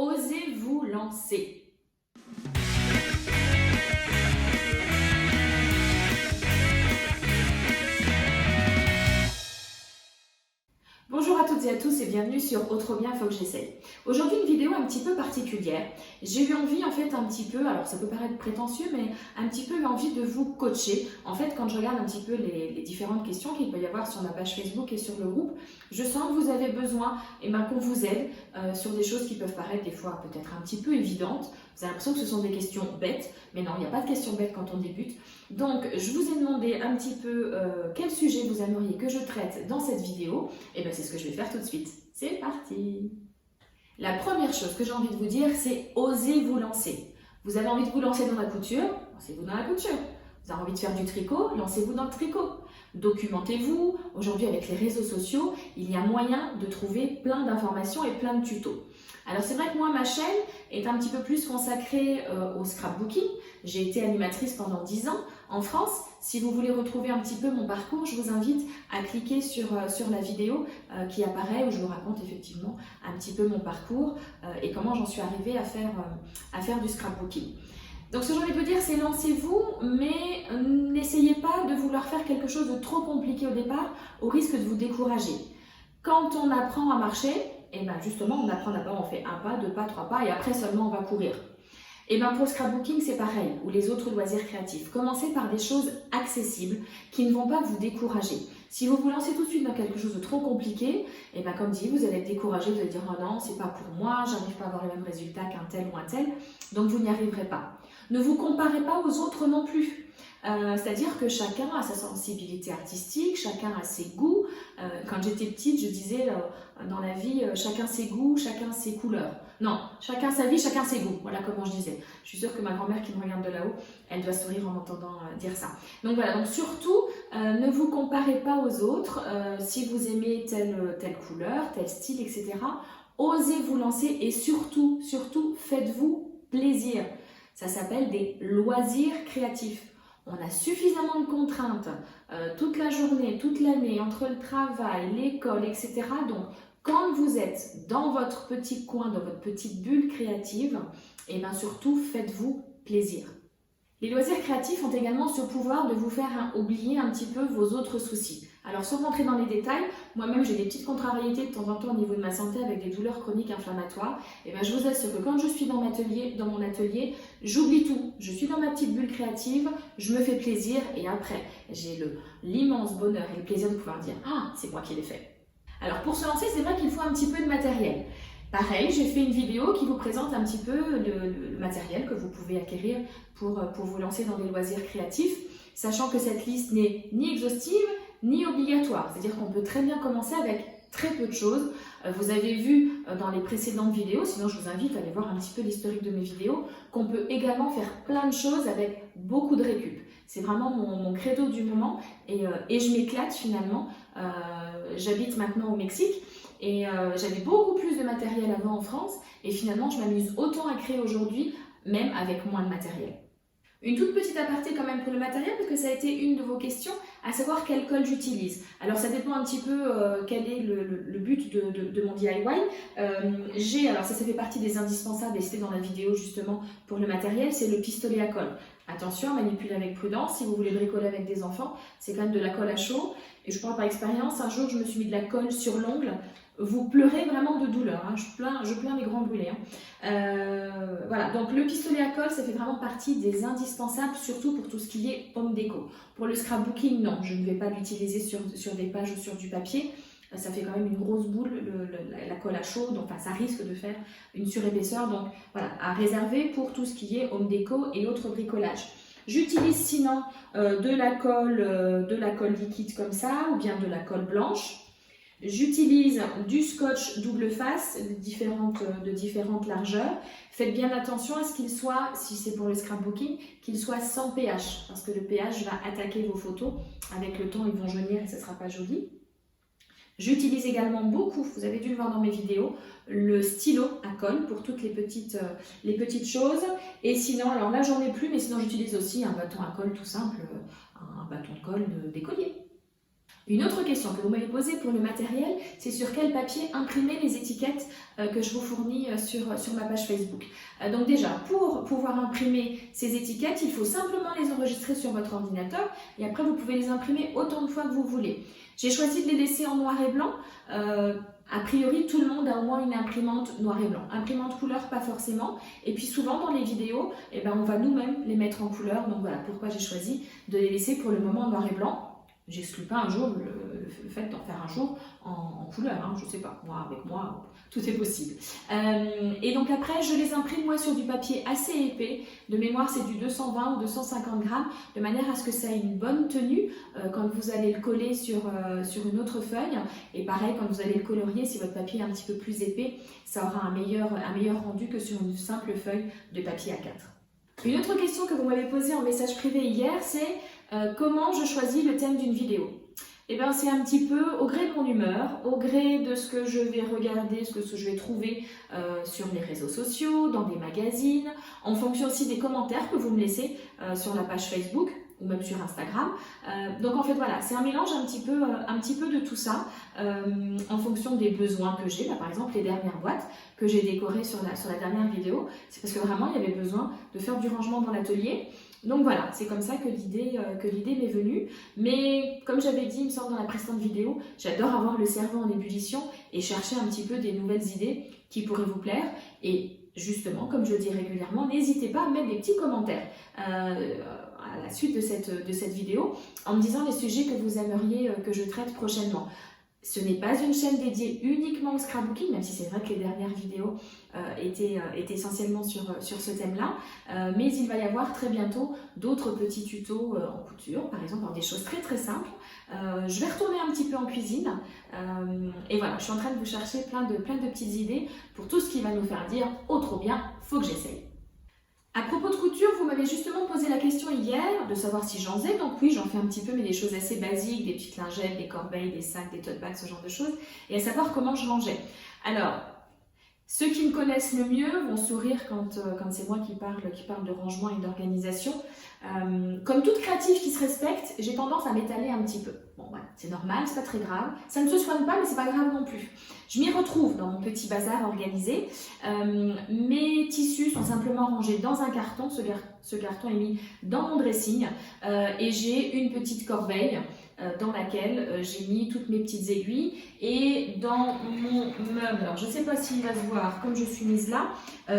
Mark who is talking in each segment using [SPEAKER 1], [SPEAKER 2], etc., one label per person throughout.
[SPEAKER 1] Osez vous lancer. Bonjour à toutes et à tous et bienvenue sur Autre bien, faut que j'essaye. Aujourd'hui une vidéo un petit peu particulière. J'ai eu envie en fait un petit peu, alors ça peut paraître prétentieux, mais un petit peu envie de vous coacher. En fait quand je regarde un petit peu les différentes questions qu'il peut y avoir sur ma page Facebook et sur le groupe, je sens que vous avez besoin qu'on vous aide sur des choses qui peuvent paraître des fois peut-être un petit peu évidentes. Vous avez l'impression que ce sont des questions bêtes, mais non, il n'y a pas de questions bêtes quand on débute. Donc je vous ai demandé un petit peu quel sujet vous aimeriez que je traite dans cette vidéo. Et bien c'est ce que je vais faire tout de suite. C'est parti! La première chose que j'ai envie de vous dire, c'est osez vous lancer. Vous avez envie de vous lancer dans la couture, lancez-vous dans la couture. Vous avez envie de faire du tricot, lancez-vous dans le tricot. Documentez-vous. Aujourd'hui, avec les réseaux sociaux, il y a moyen de trouver plein d'informations et plein de tutos. Alors c'est vrai que moi, ma chaîne est un petit peu plus consacrée au scrapbooking. J'ai été animatrice pendant 10 ans en France. Si vous voulez retrouver un petit peu mon parcours, je vous invite à cliquer sur la vidéo qui apparaît où je vous raconte effectivement un petit peu mon parcours et comment j'en suis arrivée à faire du scrapbooking. Donc ce que j'ai envie de vous dire, c'est lancez-vous, mais n'essayez pas de vouloir faire quelque chose de trop compliqué au départ, au risque de vous décourager. Quand on apprend à marcher, et bien justement on apprend d'abord, on fait un pas, deux pas, trois pas, et après seulement on va courir. Et bien pour le scrapbooking c'est pareil, ou les autres loisirs créatifs. Commencez par des choses accessibles qui ne vont pas vous décourager. Si vous vous lancez tout de suite dans quelque chose de trop compliqué, et bien comme dit, vous allez être découragé, vous allez dire oh non, c'est pas pour moi, j'arrive pas à avoir les mêmes résultats qu'un tel ou un tel, donc vous n'y arriverez pas. Ne vous comparez pas aux autres non plus. C'est-à-dire que chacun a sa sensibilité artistique, chacun a ses goûts. Quand j'étais petite, je disais dans la vie, chacun ses goûts, chacun ses couleurs. Non, chacun sa vie, chacun ses goûts. Voilà comment je disais. Je suis sûre que ma grand-mère qui me regarde de là-haut, elle doit sourire en m'entendant dire ça. Donc voilà, donc surtout, ne vous comparez pas aux autres. Si vous aimez telle couleur, tel style, etc., osez vous lancer et surtout, faites-vous plaisir. Ça s'appelle des loisirs créatifs. On a suffisamment de contraintes toute la journée, toute l'année, entre le travail, l'école, etc. Donc, quand vous êtes dans votre petit coin, dans votre petite bulle créative, et bien surtout, faites-vous plaisir. Les loisirs créatifs ont également ce pouvoir de vous faire oublier un petit peu vos autres soucis. Alors sans rentrer dans les détails, moi-même j'ai des petites contrariétés de temps en temps au niveau de ma santé avec des douleurs chroniques inflammatoires. Et bien je vous assure que quand je suis dans mon atelier, j'oublie tout. Je suis dans ma petite bulle créative, je me fais plaisir et après j'ai l'immense bonheur et le plaisir de pouvoir dire « Ah, c'est moi qui l'ai fait ». Alors pour se lancer, c'est vrai qu'il faut un petit peu de matériel. Pareil, j'ai fait une vidéo qui vous présente un petit peu le matériel que vous pouvez acquérir pour vous lancer dans des loisirs créatifs, sachant que cette liste n'est ni exhaustive ni obligatoire. C'est-à-dire qu'on peut très bien commencer avec très peu de choses. Vous avez vu dans les précédentes vidéos, sinon je vous invite à aller voir un petit peu l'historique de mes vidéos, qu'on peut également faire plein de choses avec beaucoup de récup. C'est vraiment mon credo du moment et je m'éclate finalement. J'habite maintenant au Mexique. Et j'avais beaucoup plus de matériel avant en France et finalement je m'amuse autant à créer aujourd'hui, même avec moins de matériel. Une toute petite aparté quand même pour le matériel parce que ça a été une de vos questions, à savoir quelle colle j'utilise. Alors ça dépend un petit peu quel est le but de mon DIY. Alors ça fait partie des indispensables et c'était dans la vidéo justement pour le matériel, c'est le pistolet à colle. Attention, manipulez avec prudence, si vous voulez bricoler avec des enfants, c'est quand même de la colle à chaud. Et je parle par expérience, un jour je me suis mis de la colle sur l'ongle, vous pleurez vraiment de douleur, hein. je plains les grands brûlés. Voilà, donc le pistolet à colle, ça fait vraiment partie des indispensables, surtout pour tout ce qui est home déco. Pour le scrapbooking, non, je ne vais pas l'utiliser sur des pages ou sur du papier. Ça fait quand même une grosse boule, la colle à chaud, donc ça risque de faire une surépaisseur. Donc voilà, à réserver pour tout ce qui est home déco et autres bricolages. J'utilise sinon de la colle liquide comme ça, ou bien de la colle blanche. J'utilise du scotch double face de différentes largeurs. Faites bien attention à ce qu'il soit, si c'est pour le scrapbooking, qu'il soit sans pH, parce que le pH va attaquer vos photos. Avec le temps, ils vont jaunir et ce ne sera pas joli. J'utilise également beaucoup, vous avez dû le voir dans mes vidéos, le stylo à colle pour toutes les petites choses. Et sinon, alors là j'en ai plus, mais sinon j'utilise aussi un bâton à colle tout simple, un bâton de colle d'écolier. Une autre question que vous m'avez posée pour le matériel, c'est sur quel papier imprimer les étiquettes que je vous fournis sur ma page Facebook. Donc déjà, pour pouvoir imprimer ces étiquettes, il faut simplement les enregistrer sur votre ordinateur et après vous pouvez les imprimer autant de fois que vous voulez. J'ai choisi de les laisser en noir et blanc. A priori, tout le monde a au moins une imprimante noir et blanc. Imprimante couleur, pas forcément. Et puis souvent, dans les vidéos, on va nous-mêmes les mettre en couleur. Donc voilà pourquoi j'ai choisi de les laisser pour le moment en noir et blanc. J'exclus pas un jour le fait d'en faire un jour en couleur, hein, je sais pas, moi avec moi, tout est possible. Et donc après, je les imprime moi sur du papier assez épais, de mémoire c'est du 220 ou 250 grammes, de manière à ce que ça ait une bonne tenue quand vous allez le coller sur une autre feuille. Et pareil, quand vous allez le colorier, si votre papier est un petit peu plus épais, ça aura un meilleur rendu que sur une simple feuille de papier A4. Une autre question que vous m'avez posée en message privé hier, c'est comment je choisis le thème d'une vidéo. Eh bien, c'est un petit peu au gré de mon humeur, au gré de ce que je vais regarder, ce que je vais trouver sur les réseaux sociaux, dans des magazines, en fonction aussi des commentaires que vous me laissez sur la page Facebook ou même sur Instagram. Donc en fait voilà, c'est un mélange un petit peu de tout ça en fonction des besoins que j'ai. Là, par exemple, les dernières boîtes que j'ai décorées sur la dernière vidéo, c'est parce que vraiment il y avait besoin de faire du rangement dans l'atelier. Donc voilà, c'est comme ça que l'idée m'est venue. Mais comme j'avais dit, il me semble, dans la précédente vidéo, j'adore avoir le cerveau en ébullition et chercher un petit peu des nouvelles idées qui pourraient vous plaire. Et justement, comme je le dis régulièrement, n'hésitez pas à mettre des petits commentaires à la suite de cette vidéo en me disant les sujets que vous aimeriez que je traite prochainement. Ce n'est pas une chaîne dédiée uniquement au scrapbooking, même si c'est vrai que les dernières vidéos étaient essentiellement sur ce thème-là, mais il va y avoir très bientôt d'autres petits tutos en couture, par exemple, dans des choses très très simples. Je vais retourner un petit peu en cuisine, et voilà, je suis en train de vous chercher plein de petites idées pour tout ce qui va nous faire dire « Oh trop bien, faut que j'essaye ». À propos de couture, vous m'avez justement posé la question hier de savoir si j'en faisais. Donc oui, j'en fais un petit peu, mais des choses assez basiques, des petites lingettes, des corbeilles, des sacs, des tote bags, ce genre de choses. Et à savoir comment je rangeais. Alors, ceux qui me connaissent le mieux vont sourire quand c'est moi qui parle de rangement et d'organisation. Comme toute créative qui se respecte, j'ai tendance à m'étaler un petit peu. Bon, voilà, c'est normal, c'est pas très grave. Ça ne se soigne pas, mais c'est pas grave non plus. Je m'y retrouve dans mon petit bazar organisé. Mes tissus sont simplement rangés dans un carton. Ce carton est mis dans mon dressing. Et j'ai une petite corbeille dans laquelle j'ai mis toutes mes petites aiguilles. Et dans mon meuble, alors je ne sais pas s'il va se voir comme je suis mise là,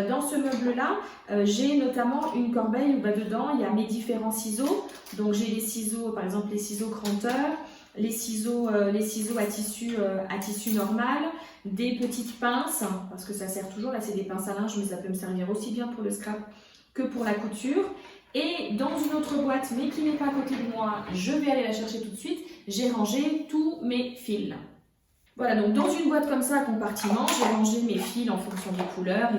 [SPEAKER 1] dans ce meuble-là, j'ai notamment une corbeille où dedans il y a mes différents ciseaux. Donc j'ai les ciseaux, par exemple les ciseaux cranteurs, les ciseaux à tissu normal, des petites pinces, parce que ça sert toujours, là c'est des pinces à linge, mais ça peut me servir aussi bien pour le scrap que pour la couture. Et dans une autre boîte, mais qui n'est pas à côté de moi, je vais aller la chercher tout de suite, j'ai rangé tous mes fils. Voilà, donc dans une boîte comme ça, compartiment, j'ai rangé mes fils en fonction des couleurs et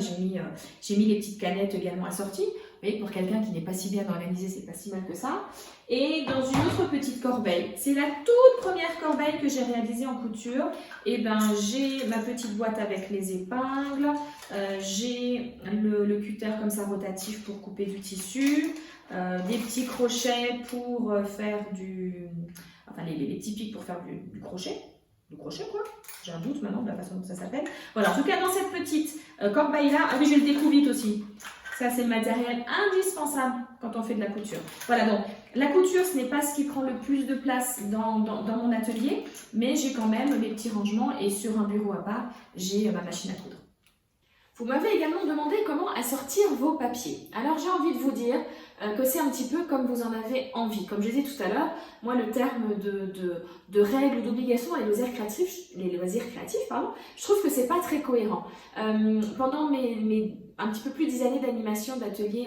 [SPEAKER 1] j'ai mis les petites canettes également assorties. Vous voyez, pour quelqu'un qui n'est pas si bien organisé, c'est pas si mal que ça. Et dans une autre petite corbeille, c'est la toute première corbeille que j'ai réalisée en couture. Et j'ai ma petite boîte avec les épingles, j'ai le cutter comme ça rotatif pour couper du tissu, des petits crochets pour faire les petits pics pour faire du crochet. Du crochet quoi, j'ai un doute maintenant de la façon dont ça s'appelle. Voilà, en tout cas dans cette petite corbeille là, ah oui j'ai le découvite aussi. Ça c'est le matériel indispensable quand on fait de la couture. Voilà, donc la couture ce n'est pas ce qui prend le plus de place dans mon atelier, mais j'ai quand même mes petits rangements et sur un bureau à part, j'ai ma machine à coudre. Vous m'avez également demandé comment assortir vos papiers. Alors j'ai envie de vous dire que c'est un petit peu comme vous en avez envie. Comme je disais tout à l'heure, moi le terme de règles ou d'obligations et les loisirs créatifs, je trouve que c'est pas très cohérent. Pendant mes un petit peu plus d'10 années d'animation d'ateliers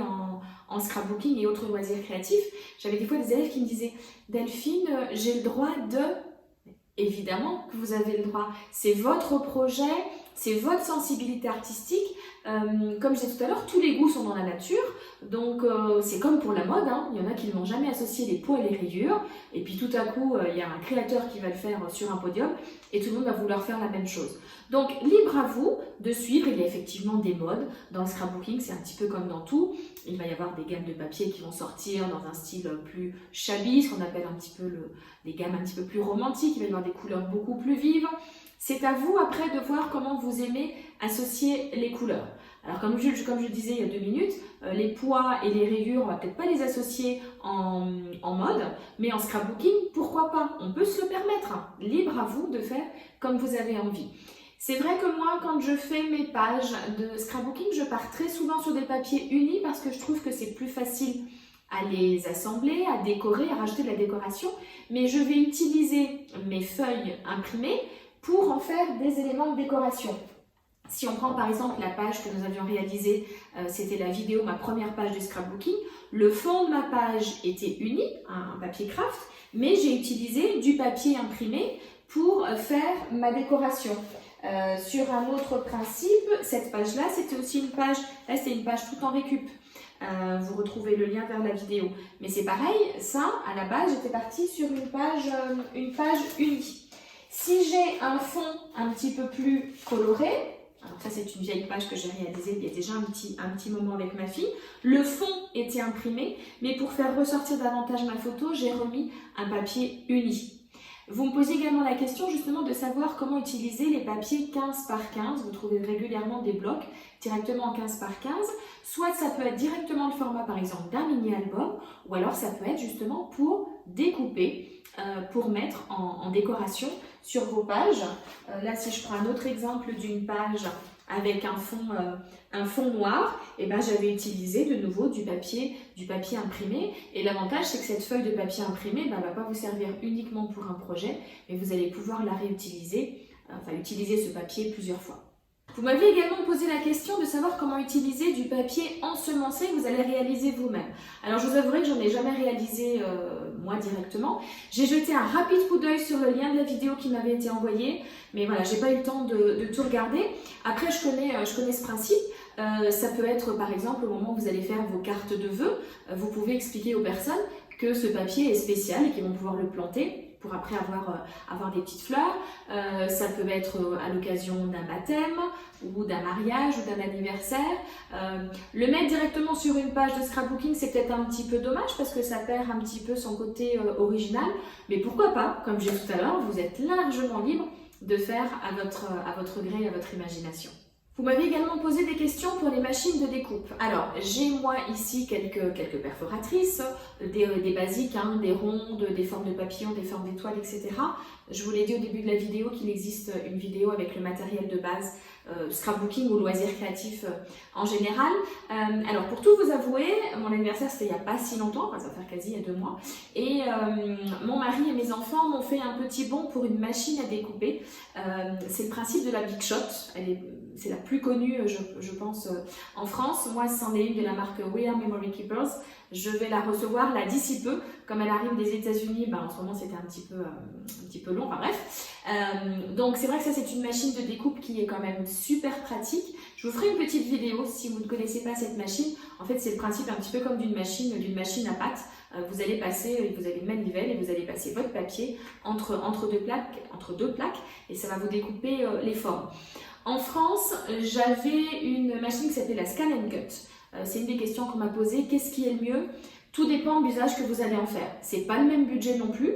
[SPEAKER 1] en scrapbooking et autres loisirs créatifs, j'avais des fois des élèves qui me disaient « Delphine, j'ai le droit de… » Évidemment que vous avez le droit, c'est votre projet, c'est votre sensibilité artistique. Comme je disais tout à l'heure, tous les goûts sont dans la nature, donc c'est comme pour la mode, hein. Il y en a qui n'ont jamais associé les poids et les rayures, et puis tout à coup, il y a un créateur qui va le faire sur un podium, et tout le monde va vouloir faire la même chose. Donc, libre à vous de suivre, il y a effectivement des modes. Dans le scrapbooking, c'est un petit peu comme dans tout. Il va y avoir des gammes de papier qui vont sortir dans un style plus shabby, ce qu'on appelle un petit peu des gammes un petit peu plus romantiques, il va y avoir des couleurs beaucoup plus vives. C'est à vous après de voir comment vous aimez associer les couleurs. Alors comme je le disais il y a 2 minutes, les poids et les rayures, on va peut-être pas les associer en mode, mais en scrapbooking, pourquoi pas? On peut se le permettre, hein. Libre à vous de faire comme vous avez envie. C'est vrai que moi, quand je fais mes pages de scrapbooking, je pars très souvent sur des papiers unis parce que je trouve que c'est plus facile à les assembler, à décorer, à rajouter de la décoration, mais je vais utiliser mes feuilles imprimées pour en faire des éléments de décoration. Si on prend par exemple la page que nous avions réalisée, c'était la vidéo, ma première page de scrapbooking, le fond de ma page était uni, un papier craft, mais j'ai utilisé du papier imprimé pour faire ma décoration. Sur un autre principe, cette page-là, c'était aussi une page, là c'était une page tout en récup. Vous retrouvez le lien vers la vidéo. Mais c'est pareil, ça, à la base, j'étais partie sur une page unie. Si j'ai un fond un petit peu plus coloré, alors ça c'est une vieille page que j'ai réalisée il y a déjà un petit moment avec ma fille, le fond était imprimé, mais pour faire ressortir davantage ma photo, j'ai remis un papier uni. Vous me posez également la question justement de savoir comment utiliser les papiers 15 par 15. Vous trouvez régulièrement des blocs directement en 15 par 15. Soit ça peut être directement le format par exemple d'un mini-album, ou alors ça peut être justement pour découper, pour mettre en décoration sur vos pages. Là si je prends un autre exemple d'une page avec un fond noir, et ben j'avais utilisé de nouveau du papier imprimé. Et l'avantage, c'est que cette feuille de papier imprimé ne va pas vous servir uniquement pour un projet, mais vous allez pouvoir la réutiliser, utiliser ce papier plusieurs fois. Vous m'avez également posé la question de savoir comment utiliser du papier ensemencé que vous allez réaliser vous-même. Alors je vous avouerai que j'en ai jamais réalisé moi directement. J'ai jeté un rapide coup d'œil sur le lien de la vidéo qui m'avait été envoyé, mais voilà, j'ai pas eu le temps de tout regarder. Après je connais ce principe. Ça peut être par exemple au moment où vous allez faire vos cartes de vœux, vous pouvez expliquer aux personnes que ce papier est spécial et qu'ils vont pouvoir le planter pour après avoir des petites fleurs. Ça peut être à l'occasion d'un baptême ou d'un mariage ou d'un anniversaire. Le mettre directement sur une page de scrapbooking, c'est peut-être un petit peu dommage parce que ça perd un petit peu son côté original, mais pourquoi pas, comme j'ai dit tout à l'heure, vous êtes largement libre de faire à votre gré et à votre imagination. Vous m'avez également posé des questions pour les machines de découpe. Alors, j'ai moi ici quelques perforatrices, des basiques, hein, des rondes, des formes de papillons, des formes d'étoiles, etc. Je vous l'ai dit au début de la vidéo qu'il existe une vidéo avec le matériel de base, scrapbooking ou loisirs créatifs en général. Alors, pour tout vous avouer, mon anniversaire c'était il n'y a pas si longtemps, ça va faire quasi il y a 2 mois, et mon mari et mes enfants m'ont fait un petit bond pour une machine à découper. C'est le principe de la Big Shot, c'est la plus connue, je pense, en France. Moi, c'en est une de la marque We Are Memory Keepers. Je vais la recevoir là d'ici peu. Comme elle arrive des États-Unis, en ce moment c'était un petit peu long, enfin bref. Donc c'est vrai que ça c'est une machine de découpe qui est quand même super pratique. Je vous ferai une petite vidéo si vous ne connaissez pas cette machine. En fait c'est le principe un petit peu comme d'une machine à pâte. Vous allez passer, vous avez une manivelle et vous allez passer votre papier entre deux plaques et ça va vous découper les formes. En France, j'avais une machine qui s'appelait la Scan & Cut. C'est une des questions qu'on m'a posées. Qu'est-ce qui est le mieux? Tout dépend de l'usage que vous allez en faire. C'est pas le même budget non plus.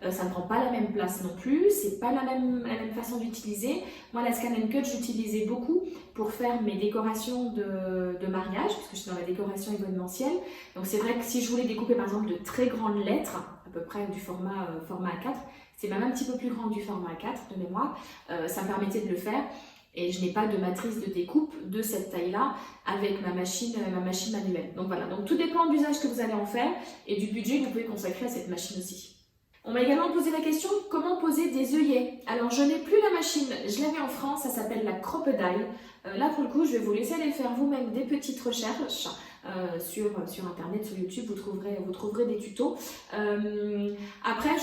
[SPEAKER 1] Ça ne prend pas la même place non plus. C'est pas la même façon d'utiliser. Moi, la Scan & Cut, j'utilisais beaucoup pour faire mes décorations de mariage, parce que je suis dans la décoration événementielle. Donc c'est vrai que si je voulais découper par exemple de très grandes lettres, à peu près du format A4, c'est même un petit peu plus grand du format A4 de mémoire, ça me permettait de le faire. Et je n'ai pas de matrice de découpe de cette taille-là avec ma machine manuelle. Donc voilà, donc tout dépend de l'usage que vous allez en faire et du budget que vous pouvez consacrer à cette machine aussi. On m'a également posé la question, comment poser des œillets? Alors je n'ai plus la machine, je l'avais en France, ça s'appelle la Crocodile. Là pour le coup, je vais vous laisser aller faire vous-même des petites recherches. Sur internet, sur YouTube, vous trouverez des tutos. Après,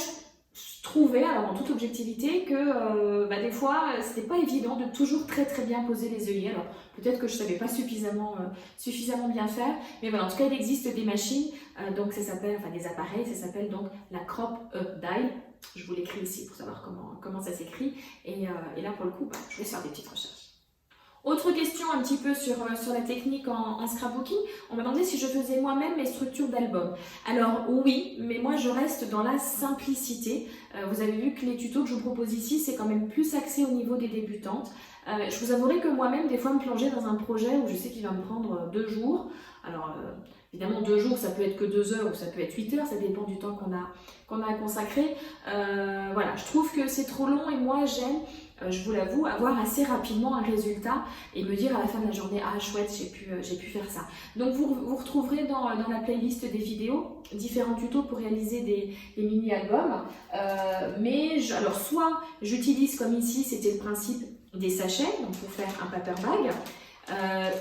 [SPEAKER 1] je trouvais, alors en toute objectivité, que des fois, c'était pas évident de toujours très très bien poser les œillets. Alors peut-être que je savais pas suffisamment bien faire, mais voilà, en tout cas, il existe des machines, donc ça s'appelle, enfin des appareils, ça s'appelle donc la Crop Up Dial. Je vous l'écris ici pour savoir comment ça s'écrit. Et là, pour le coup, je vais faire des petites recherches. Autre question un petit peu sur la technique en scrapbooking, on m'a demandé si je faisais moi-même mes structures d'albums. Alors oui, mais moi je reste dans la simplicité. Vous avez vu que les tutos que je vous propose ici, c'est quand même plus axé au niveau des débutantes. Je vous avouerai que moi-même, des fois, me plonger dans un projet où je sais qu'il va me prendre 2 jours. Alors évidemment, 2 jours, ça peut être que 2 heures ou ça peut être 8 heures, ça dépend du temps qu'on a à consacrer. Voilà, je trouve que c'est trop long et moi j'aime, je vous l'avoue, avoir assez rapidement un résultat et me dire à la fin de la journée, ah chouette, j'ai pu faire ça. Donc vous retrouverez dans la playlist des vidéos différents tutos pour réaliser des mini-albums. Alors soit j'utilise comme ici, c'était le principe des sachets, donc pour faire un paper bag.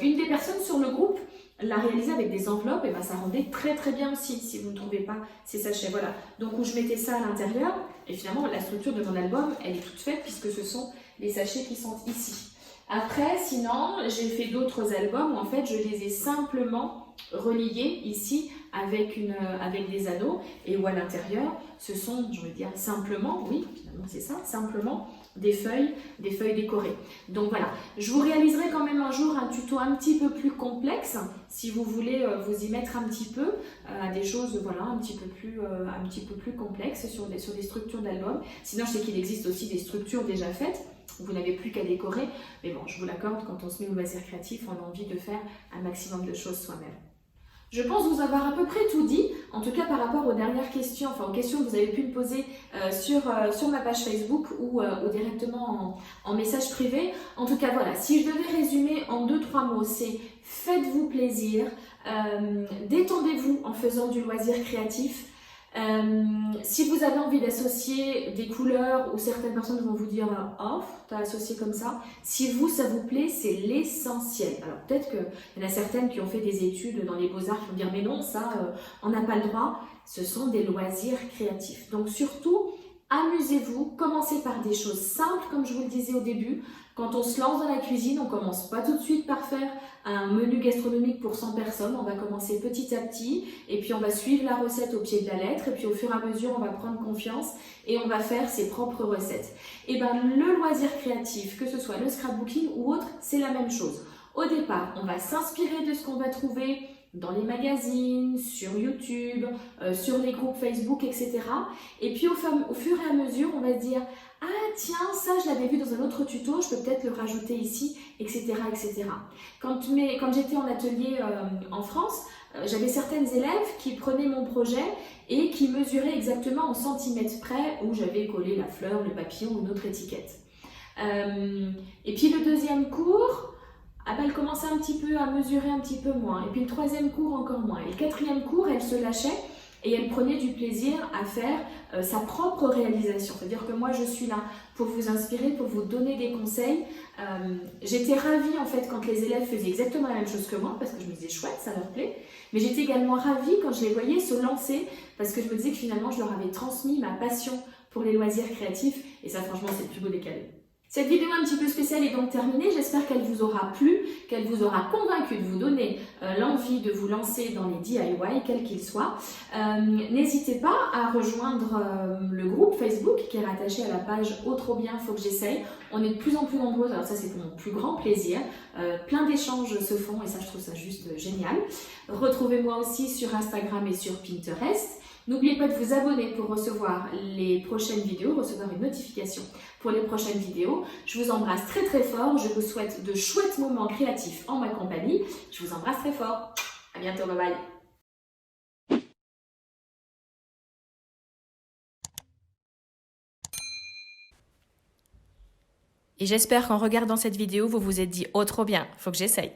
[SPEAKER 1] Une des personnes sur le groupe l'a réalisé avec des enveloppes, et ça rendait très très bien aussi si vous ne trouvez pas ces sachets. Voilà, donc où je mettais ça à l'intérieur, et finalement la structure de mon album elle est toute faite puisque ce sont les sachets qui sont ici. Après, sinon, j'ai fait d'autres albums où en fait je les ai simplement reliés ici avec des anneaux, et où à l'intérieur ce sont, je veux dire simplement, oui finalement c'est ça, simplement des feuilles décorées. Donc voilà, je vous réaliserai quand même un jour un tuto un petit peu plus complexe si vous voulez vous y mettre un petit peu à des choses voilà, un petit peu plus complexes sur des structures d'albums. Sinon, je sais qu'il existe aussi des structures déjà faites, vous n'avez plus qu'à décorer, mais bon, je vous l'accorde, quand on se met au loisir créatif, on a envie de faire un maximum de choses soi-même. Je pense vous avoir à peu près tout dit, en tout cas par rapport aux dernières questions, enfin aux questions que vous avez pu me poser sur ma page Facebook ou directement en message privé. En tout cas voilà, si je devais résumer en 2-3 mots, c'est faites-vous plaisir, détendez-vous en faisant du loisir créatif. Si vous avez envie d'associer des couleurs, ou certaines personnes vont vous dire « Oh, t'as associé comme ça », si vous, ça vous plaît, c'est l'essentiel. Alors peut-être qu'il y en a certaines qui ont fait des études dans les beaux-arts qui vont dire « Mais non, ça, on n'a pas le droit ». Ce sont des loisirs créatifs. Donc surtout, amusez-vous, commencez par des choses simples, comme je vous le disais au début. Quand on se lance dans la cuisine, on ne commence pas tout de suite par faire un menu gastronomique pour 100 personnes. On va commencer petit à petit et puis on va suivre la recette au pied de la lettre. Et puis au fur et à mesure, on va prendre confiance et on va faire ses propres recettes. Et le loisir créatif, que ce soit le scrapbooking ou autre, c'est la même chose. Au départ, on va s'inspirer de ce qu'on va trouver dans les magazines, sur YouTube, sur les groupes Facebook, etc. Et puis au fur et à mesure, on va se dire « Ah tiens, ça je l'avais vu dans un autre tuto, je peux peut-être le rajouter ici, etc. etc. » Quand j'étais en atelier en France, j'avais certaines élèves qui prenaient mon projet et qui mesuraient exactement en centimètres près où j'avais collé la fleur, le papillon ou une autre étiquette. Et puis le deuxième cours, elle commençait un petit peu à mesurer un petit peu moins. Et puis le troisième cours, encore moins. Et le quatrième cours, elle se lâchait et elle prenait du plaisir à faire sa propre réalisation. C'est-à-dire que moi, je suis là pour vous inspirer, pour vous donner des conseils. J'étais ravie en fait quand les élèves faisaient exactement la même chose que moi, parce que je me disais chouette, ça leur plaît. Mais j'étais également ravie quand je les voyais se lancer, parce que je me disais que finalement, je leur avais transmis ma passion pour les loisirs créatifs. Et ça, franchement, c'est le plus beau des cadeaux. Cette vidéo un petit peu spéciale est donc terminée, j'espère qu'elle vous aura plu, qu'elle vous aura convaincu de vous donner l'envie de vous lancer dans les DIY, quels qu'ils soient. N'hésitez pas à rejoindre le groupe Facebook qui est rattaché à la page « Oh trop bien, faut que j'essaye ». On est de plus en plus nombreuses, alors ça c'est pour mon plus grand plaisir. Plein d'échanges se font et ça je trouve ça juste génial. Retrouvez-moi aussi sur Instagram et sur Pinterest. N'oubliez pas de vous abonner pour recevoir les prochaines vidéos, recevoir une notification pour les prochaines vidéos. Je vous embrasse très très fort, je vous souhaite de chouettes moments créatifs en ma compagnie. Je vous embrasse très fort. À bientôt, bye bye. Et j'espère qu'en regardant cette vidéo, vous vous êtes dit « Oh trop bien, faut que j'essaye ».